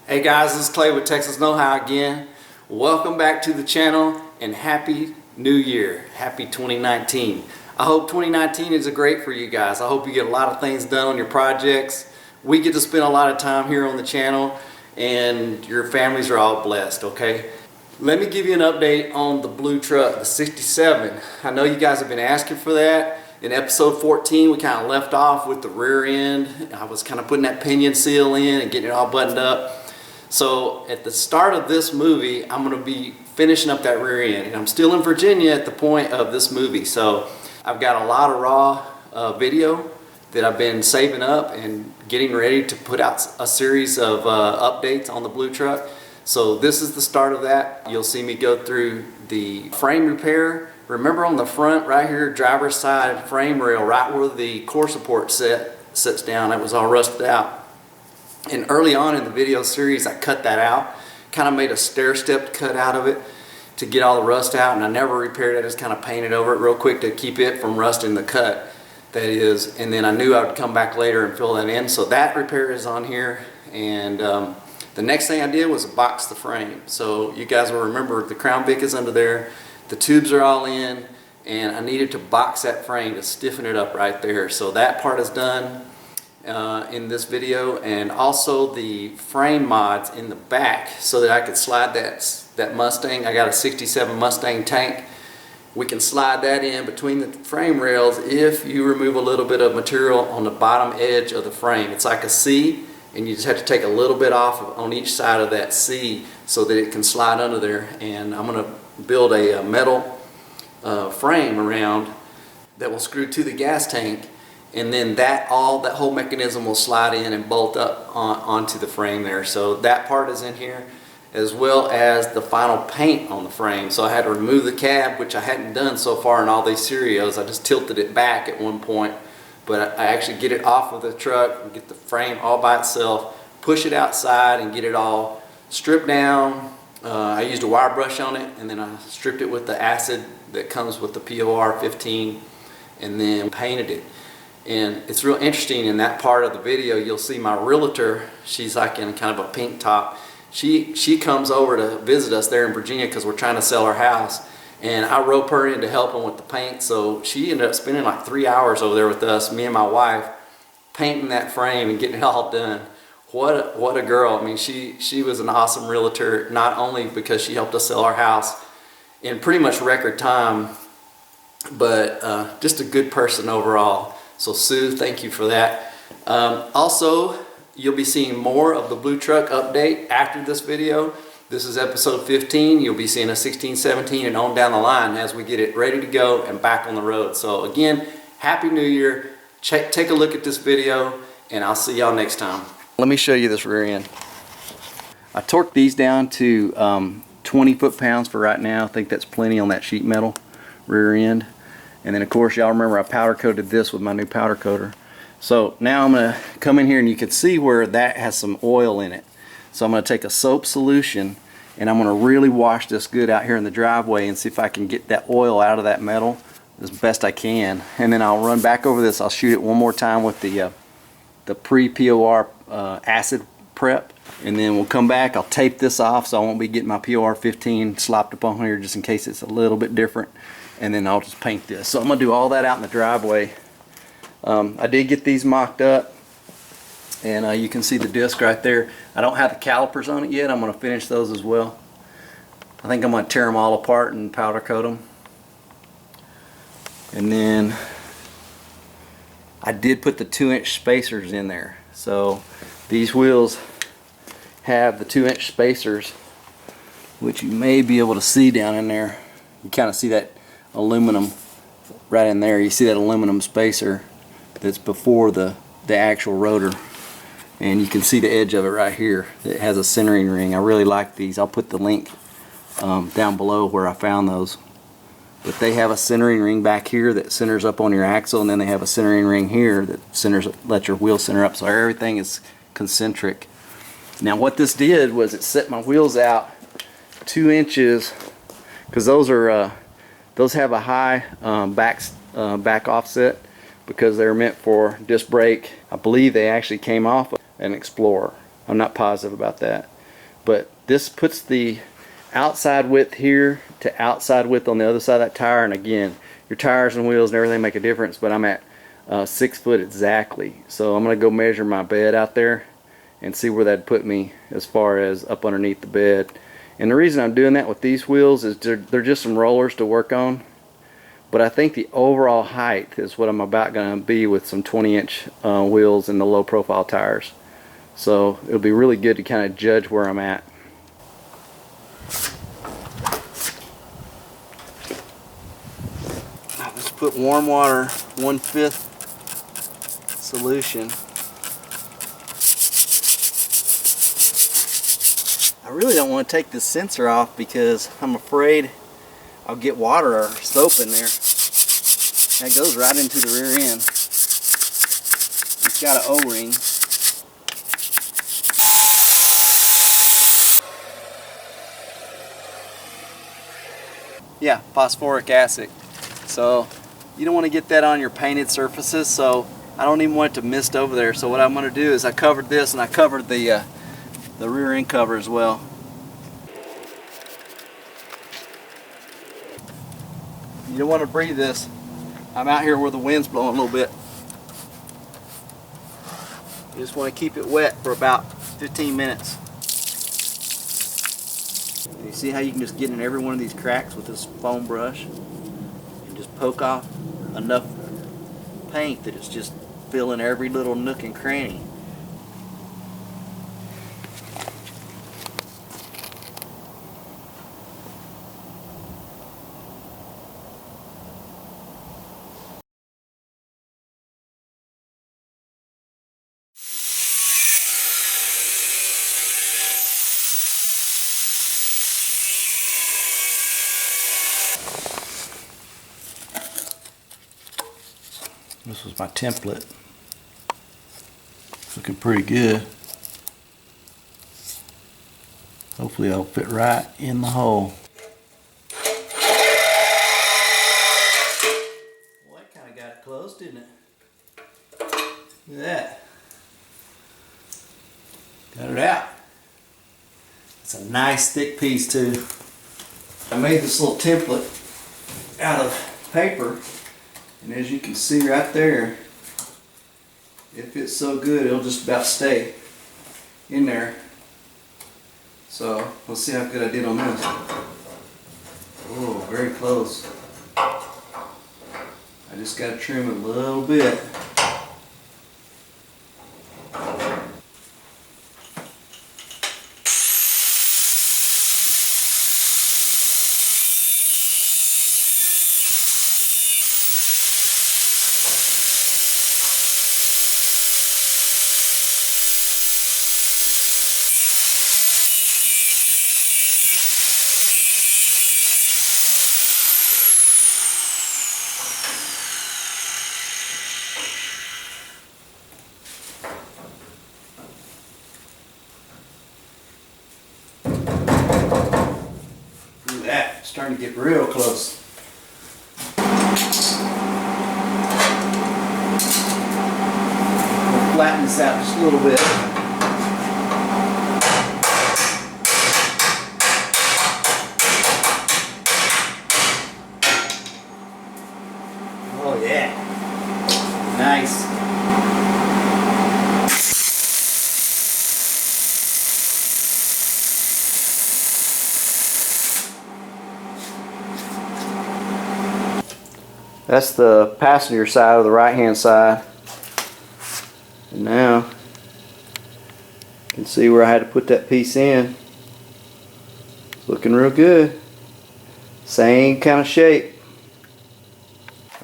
Hey guys, this is Clay with Texas Knowhow again. Welcome back to the channel and Happy New Year. Happy 2019. I hope 2019 is great for you guys. I hope you get a lot of things done on your projects. We get to spend a lot of time here on the channel and your families are all blessed, okay? Let me give you an update on the blue truck, the 67. I know you guys have been asking for that. In episode 14, we kind of left off with the rear end. I was kind of putting that pinion seal in and getting it all buttoned up. So at the start of this movie, I'm going to be finishing up that rear end. And I'm still in Virginia at the point of this movie. So I've got a lot of raw video that I've been saving up and getting ready to put out a series of updates on the blue truck. So this is the start of that. You'll see me go through the frame repair. Remember on the front right here, driver's side frame rail, right where the core support sits down, it was all rusted out. And early on in the video series, I cut that out, kind of made a stair-stepped cut out of it to get all the rust out, and I never repaired it. I just kind of painted over it real quick to keep it from rusting the cut, that is. And then I knew I would come back later and fill that in. So that repair is on here. And the next thing I did was box the frame. So you guys will remember the Crown Vic is under there. The tubes are all in, and I needed to box that frame to stiffen it up right there. So that part is done in this video, and also the frame mods in the back so that I could slide that Mustang. I got a 67 Mustang tank. We can slide that in between the frame rails if you remove a little bit of material on the bottom edge of the frame. It's like a C, and you just have to take a little bit off on each side of that C so that it can slide under there. And I'm going to build a metal frame around that will screw to the gas tank, and then that whole mechanism will slide in and bolt up onto the frame there. So that part is in here, as well as the final paint on the frame. So I had to remove the cab, which I hadn't done so far in all these serios. I just tilted it back at one point, but I actually get it off of the truck and get the frame all by itself, push it outside and get it all stripped down. I used a wire brush on it, and then I stripped it with the acid that comes with the POR 15, and then painted it. And it's real interesting, in that part of the video you'll see my realtor. She's like in kind of a pink top. She comes over to visit us there in Virginia because we're trying to sell our house, and I rope her in to help them with the paint. So she ended up spending like 3 hours over there with us, me and my wife, painting that frame and getting it all done. What a girl. I mean, she was an awesome realtor, not only because she helped us sell our house in pretty much record time, but just a good person overall. So Sue, thank you for that. Also, you'll be seeing more of the blue truck update after this video. This is episode 15. You'll be seeing a 16, 17, and on down the line as we get it ready to go and back on the road. So again, Happy New Year. Take a look at this video, and I'll see y'all next time. Let me show you this rear end. I torqued these down to 20 foot-pounds for right now. I think that's plenty on that sheet metal rear end. And then of course y'all remember I powder coated this with my new powder coater. So now I'm going to come in here, and you can see where that has some oil in it. So I'm going to take a soap solution, and I'm going to really wash this good out here in the driveway and see if I can get that oil out of that metal as best I can. And then I'll run back over this. I'll shoot it one more time with the pre-POR acid prep, and then we'll come back. I'll tape this off so I won't be getting my POR 15 slopped up on here, just in case it's a little bit different. And then I'll just paint this. So I'm going to do all that out in the driveway. I did get these mocked up, and you can see the disc right there. I don't have the calipers on it yet. I'm going to finish those as well. I think I'm going to tear them all apart and powder coat them. And then I did put the 2-inch spacers in there. So these wheels have the 2-inch spacers, which you may be able to see down in there. You kind of see that aluminum right in there. You see that aluminum spacer that's before the actual rotor, and you can see the edge of it right here. It has a centering ring. I really like these. I'll put the link down below where I found those. But they have a centering ring back here that centers up on your axle, and then they have a centering ring here that lets your wheel center up, so everything is concentric. Now what this did was it set my wheels out 2 inches, because those have a high back offset, because they're meant for disc brake. I believe they actually came off an Explorer. I'm not positive about that. but this puts the outside width here to outside width on the other side of that tire. And again, your tires and wheels and everything make a difference, but I'm at 6 foot exactly. So I'm going to go measure my bed out there and see where that'd put me as far as up underneath the bed. And the reason I'm doing that with these wheels is they're just some rollers to work on, but I think the overall height is what I'm about going to be with some 20-inch wheels and the low profile tires. So it'll be really good to kind of judge where I'm at. I just put warm water, 1/5 solution. I really don't want to take this sensor off because I'm afraid I'll get water or soap in there. That goes right into the rear end. It's got an O-ring. Yeah, phosphoric acid. So you don't want to get that on your painted surfaces, so I don't even want it to mist over there. So what I'm going to do is I covered this, and I covered the rear end cover as well. You don't want to breathe this. I'm out here where the wind's blowing a little bit. You just want to keep it wet for about 15 minutes. You see how you can just get in every one of these cracks with this foam brush and just poke off enough paint that it's just filling every little nook and cranny. This was my template. Looking pretty good. Hopefully it'll fit right in the hole. Well, that kind of got it close, didn't it? Look at that. Got it out. It's a nice thick piece too. I made this little template out of paper, and as you can see right there, it fits so good it'll just about stay in there. So let's see how good I did on this. Oh, very close. I just got to trim it a little bit. Starting to get real close. We'll flatten this out just a little bit. Oh yeah, nice. That's the passenger side of the right hand side. And now you can see where I had to put that piece in. It's looking real good. Same kind of shape.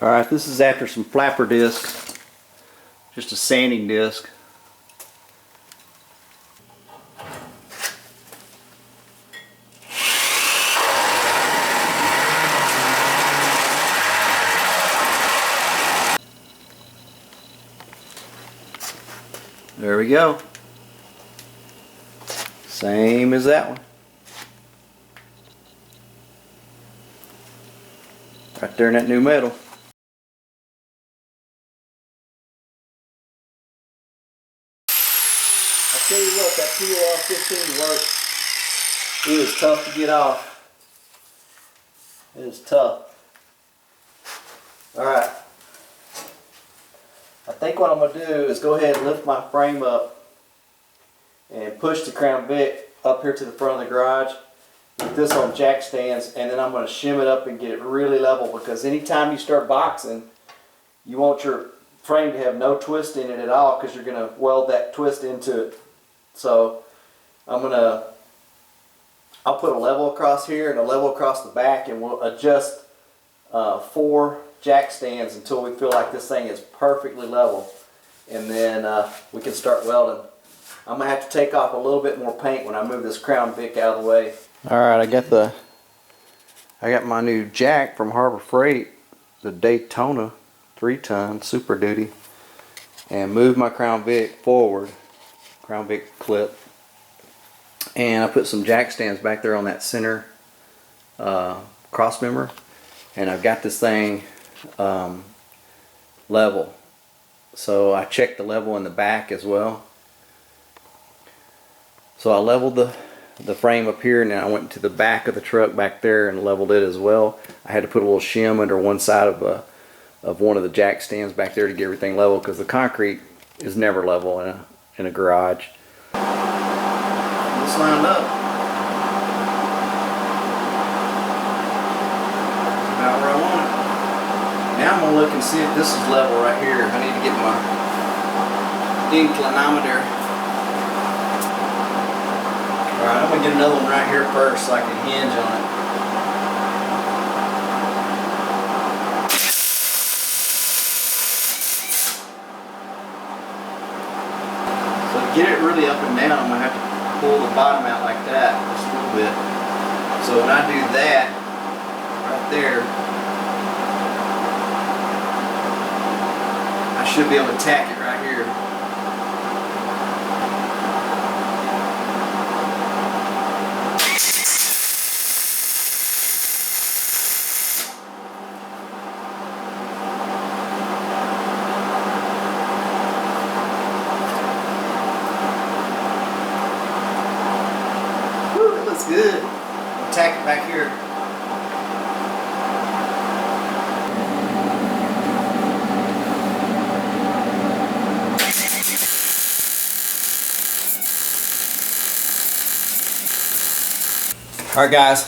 Alright, this is after some flapper disc. Just a sanding disc. There we go. Same as that one. Right there in that new metal. I'll tell you what, that POR 15 works. It is tough to get off. It is tough. Alright. I think what I'm going to do is go ahead and lift my frame up and push the Crown Vic up here to the front of the garage. Put this on jack stands, and then I'm going to shim it up and get it really level, because anytime you start boxing, you want your frame to have no twist in it at all, because you're going to weld that twist into it. So I'll put a level across here and a level across the back, and we'll adjust 4 jack stands until we feel like this thing is perfectly level, and then we can start welding. I'm gonna have to take off a little bit more paint when I move this Crown Vic out of the way. All right, I got my new jack from Harbor Freight, the Daytona 3-ton Super Duty, and move my Crown Vic forward, Crown Vic clip. And I put some jack stands back there on that center cross member, and I've got this thing level. So I checked the level in the back as well. So I leveled the frame up here, and then I went to the back of the truck back there and leveled it as well. I had to put a little shim under one side of one of the jack stands back there to get everything level, because the concrete is never level in a garage. It's lined up. About where I want it. Now I'm going to look and see if this is level right here. I need to get my inclinometer. Alright, I'm going to get another one right here first so I can hinge on it. So to get it really up and down, I'm going to have to pull the bottom out like that just a little bit. So when I do that right there, I should be able to tack it right here. Good. I'll tack it back here. Alright guys,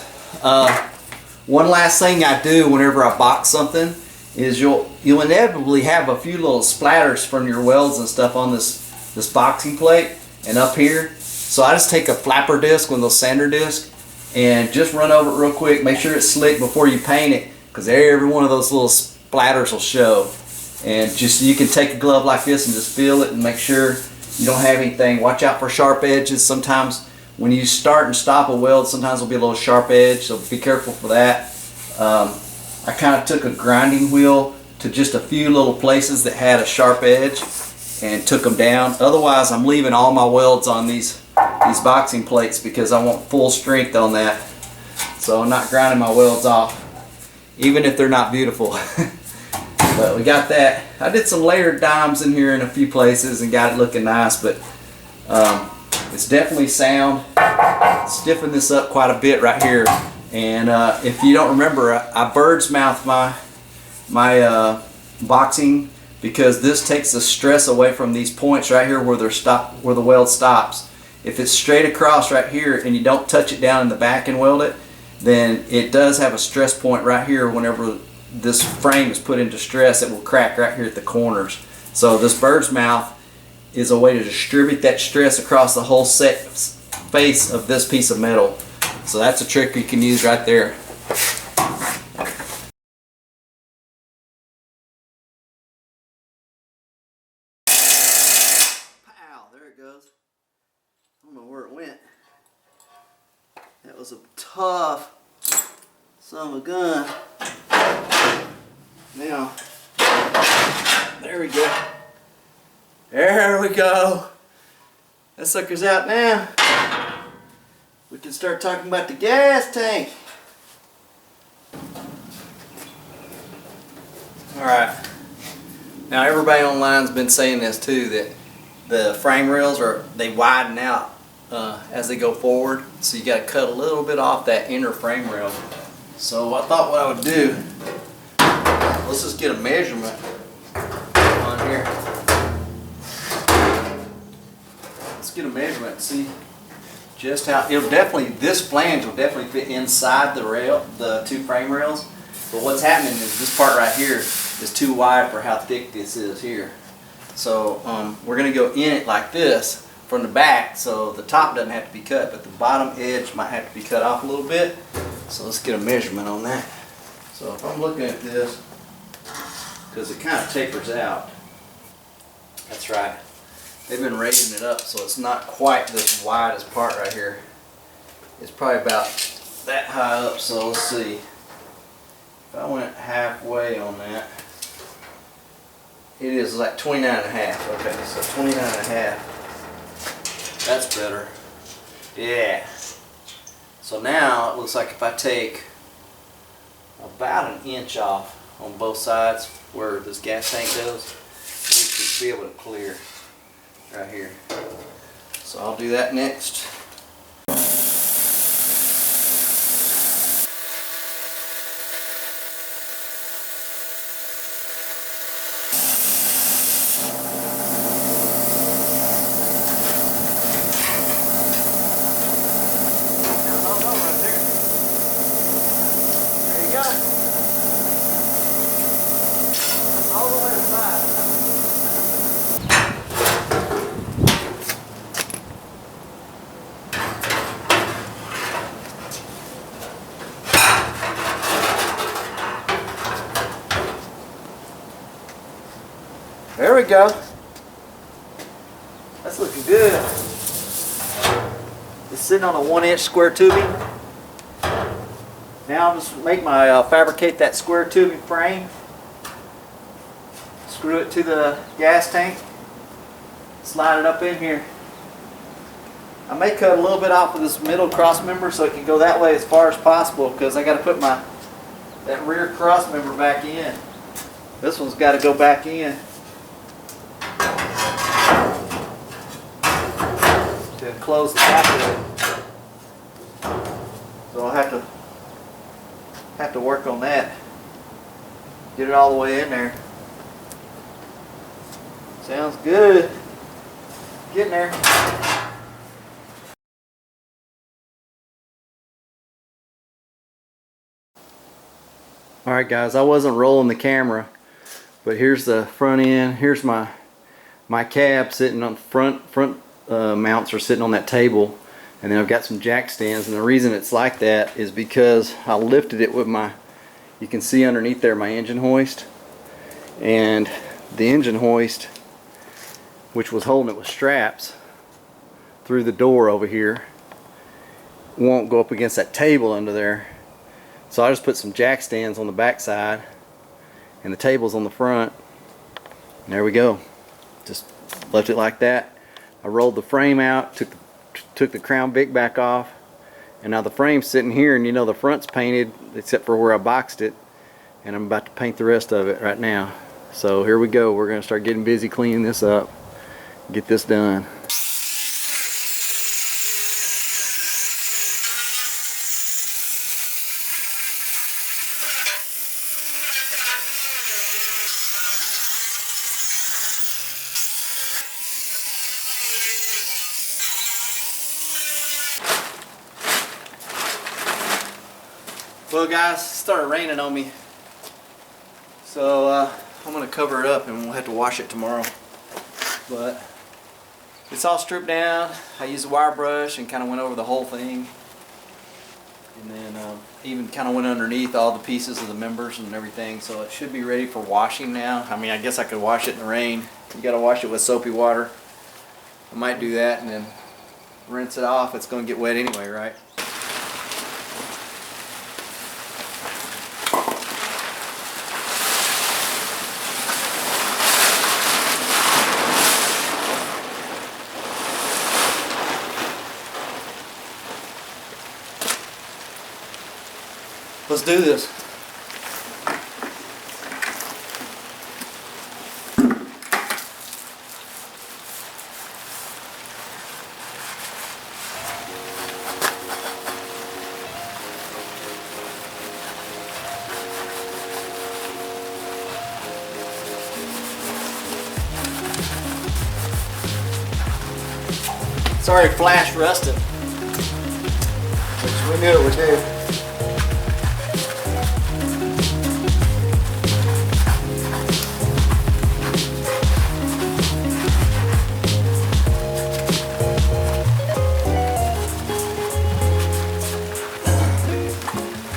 one last thing I do whenever I box something is you'll inevitably have a few little splatters from your welds and stuff on this boxing plate and up here. So I just take a flapper disc, one of those sander discs, and just run over it real quick. Make sure it's slick before you paint it, because every one of those little splatters will show. And just, you can take a glove like this and just feel it and make sure you don't have anything. Watch out for sharp edges. Sometimes when you start and stop a weld, sometimes there'll be a little sharp edge, so be careful for that. I kind of took a grinding wheel to just a few little places that had a sharp edge and took them down. Otherwise, I'm leaving all my welds on these boxing plates because I want full strength on that. So I'm not grinding my welds off, even if they're not beautiful. But we got that. I did some layered dimes in here in a few places and got it looking nice, but it's definitely sound. Stiffen this up quite a bit right here. And if you don't remember, I bird's mouth my boxing, because this takes the stress away from these points right here where the weld stops. If it's straight across right here and you don't touch it down in the back and weld it, then it does have a stress point right here. Whenever this frame is put into stress, it will crack right here at the corners. So this bird's mouth is a way to distribute that stress across the whole face of this piece of metal. So that's a trick you can use right there. Pow, there it goes. I don't know where it went. That was a tough son of a gun. Now, there we go. There we go. That sucker's out now. We can start talking about the gas tank. Alright. Now everybody online's been saying this too, that the frame rails they widen out as they go forward. So you got to cut a little bit off that inner frame rail. So I thought what I would do, let's just get a measurement on here. Let's get a measurement and see just how, it'll definitely, this flange will definitely fit inside the rail, the two frame rails. But what's happening is this part right here is too wide for how thick this is here. So we're going to go in it like this from the back, so the top doesn't have to be cut, but the bottom edge might have to be cut off a little bit. So let's get a measurement on that. So if I'm looking at this, because it kind of tapers out. That's right. They've been raising it up so it's not quite this wide as part right here. It's probably about that high up, so let's see. If I went halfway on that, it is like 29.5. Okay, so 29.5. That's better. Yeah. So now it looks like if I take about an inch off on both sides where this gas tank goes, we should be able to clear right here. So I'll do that next. There we go. That's looking good. It's sitting on a 1-inch square tubing. Now I'll just make my fabricate that square tubing frame. Screw it to the gas tank. Slide it up in here. I may cut a little bit off of this middle cross member so it can go that way as far as possible, because I got to put that rear cross member back in. This one's got to go back in to close the back of it. So I'll have to work on that. Get it all the way in there. Sounds good. Getting there. Alright guys, I wasn't rolling the camera, but here's the front end. Here's my cab sitting on front mounts are sitting on that table, and then I've got some jack stands, and the reason it's like that is because I lifted it with you can see underneath there my engine hoist, and the engine hoist, which was holding it with straps through the door over here, won't go up against that table under there. So I just put some jack stands on the back side and the table's on the front, and there we go. Just left it like that. I rolled the frame out, took the Crown Vic back off, and now the frame's sitting here, and you know the front's painted except for where I boxed it, and I'm about to paint the rest of it right now. So here we go. We're going to start getting busy cleaning this up, get this done. Well guys, it started raining on me, so I'm going to cover it up and we'll have to wash it tomorrow. But it's all stripped down. I used a wire brush and kind of went over the whole thing, and then even kind of went underneath all the pieces of the members and everything, so it should be ready for washing now. I mean, I guess I could wash it in the rain. You got to wash it with soapy water. I might do that and then rinse it off. It's going to get wet anyway, right? Let's do this. It's already flash rusted, which we knew it would do.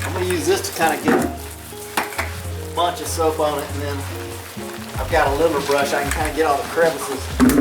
I'm going to use this to kind of get a bunch of soap on it, and then I've got a liver brush. I can kind of get all the crevices.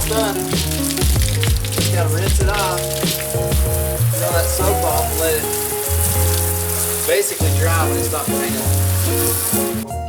Done. Just gotta rinse it off. Get all that soap off and let it basically dry when it stops raining.